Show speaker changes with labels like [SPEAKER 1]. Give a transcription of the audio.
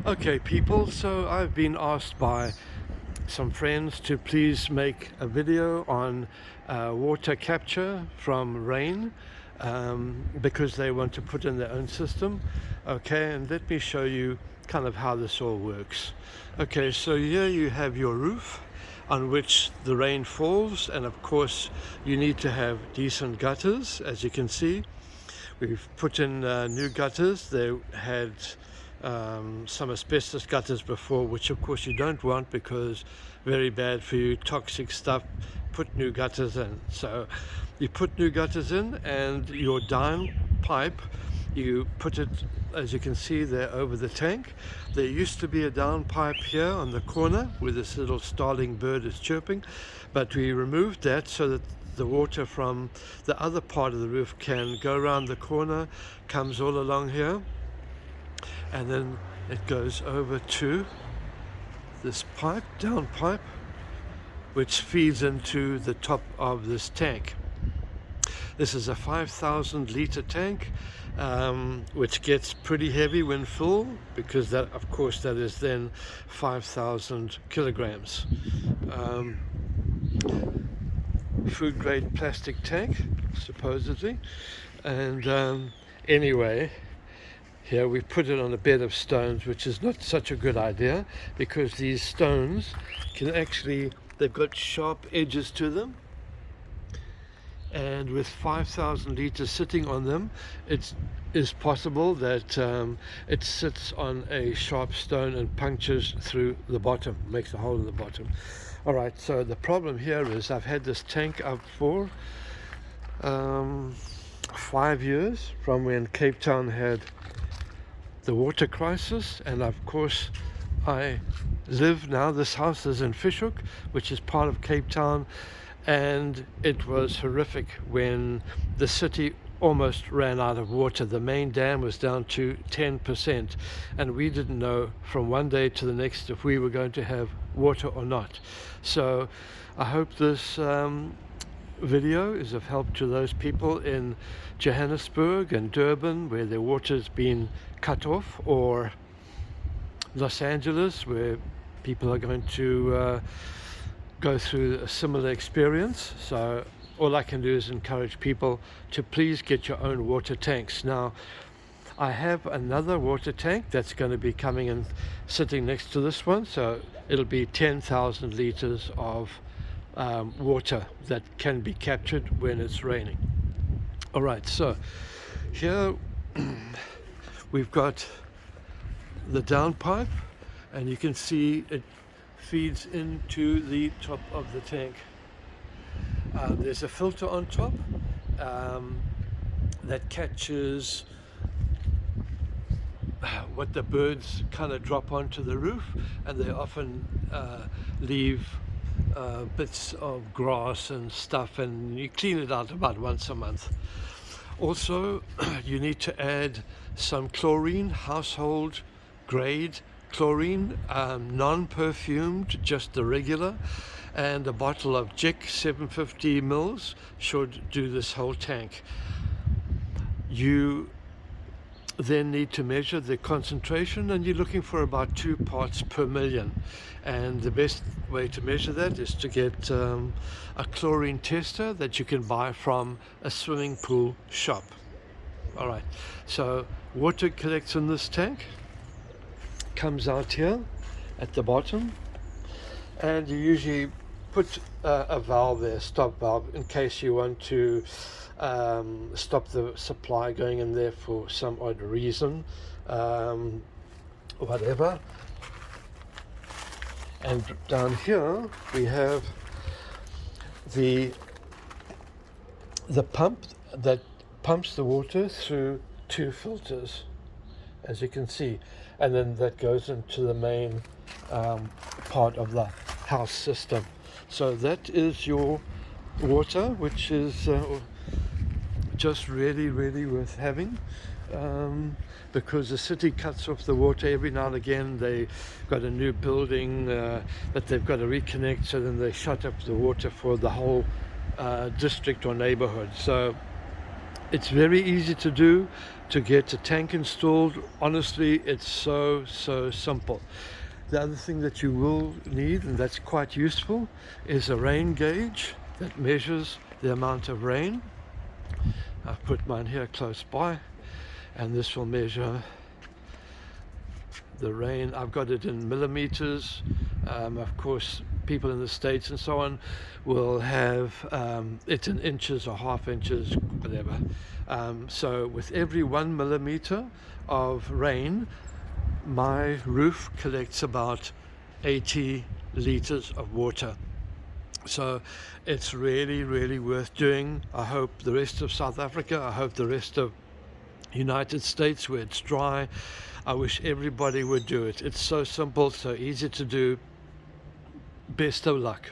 [SPEAKER 1] Okay, people, so I've been asked by some friends to please make a video on water capture from rain, because they want to put in their own system. Okay, and let me show you kind of how this all works. Okay, so here you have your roof on which the rain falls, and of course you need to have decent gutters. As you can see, we've put in new gutters. They had some asbestos gutters before, which of course you don't want because very bad for you, toxic stuff. Put new gutters in. So you put new gutters in, and your down pipe, you put it, as you can see there, over the tank. There used to be a down pipe here on the corner where this little starling bird is chirping, but we removed that so that the water from the other part of the roof can go around the corner, comes all along here, and then it goes over to this pipe, down pipe, which feeds into the top of this tank. This is a 5,000 litre tank, which gets pretty heavy when full, because that, of course, that is then 5,000 kilograms. Food grade plastic tank, supposedly. And anyway, here we put it on a bed of stones, which is not such a good idea, because these stones can actually, they've got sharp edges to them, and with 5,000 litres sitting on them, it is possible that it sits on a sharp stone and punctures through the bottom, makes a hole in the bottom. All right, so the problem here is I've had this tank up for 5 years, from when Cape Town had the water crisis, and of course I live now, this house is in Fishhook, which is part of Cape Town, and it was horrific when the city almost ran out of water. The main dam was down to 10%, and we didn't know from one day to the next if we were going to have water or not. So I hope this video is of help to those people in Johannesburg and Durban, where their water's been cut off, or Los Angeles, where people are going to go through a similar experience. So all I can do is encourage people to please get your own water tanks. Now, I have another water tank that's going to be coming and sitting next to this one, so it'll be 10,000 litres of water that can be captured when it's raining. All right, so here we've got the down pipe, and you can see it feeds into the top of the tank. There's a filter on top that catches what the birds kind of drop onto the roof, and they often leave bits of grass and stuff, and you clean it out about once a month. Also, you need to add some chlorine, household grade chlorine, non-perfumed, just the regular, and a bottle of Jick 750 mils should do this whole tank. You then need to measure the concentration, and you're looking for about 2 parts per million, and the best way to measure that is to get a chlorine tester that you can buy from a swimming pool shop. All right, so water collects in this tank, comes out here at the bottom, and you usually put a valve there, stop valve, in case you want to stop the supply going in there for some odd reason, whatever. And down here we have the pump that pumps the water through 2 filters, as you can see, and then that goes into the main part of the house system. So that is your water, which is just really worth having, because the city cuts off the water every now and again. They've got a new building that they've got to reconnect, so then they shut up the water for the whole district or neighborhood. So It's very easy to do, to get a tank installed. Honestly, it's so simple. The other thing that you will need, and that's quite useful, is a rain gauge that measures the amount of rain. I've put mine here close by, and this will measure the rain. I've got it in millimeters. Of course, people in the States and so on will have it in inches or half inches, whatever. So with every 1 millimeter of rain, my roof collects about 80 liters of water. So it's really worth doing. I hope the rest of South Africa, I hope the rest of United States, where it's dry, I wish everybody would do it. It's so simple, so easy to do. Best of luck.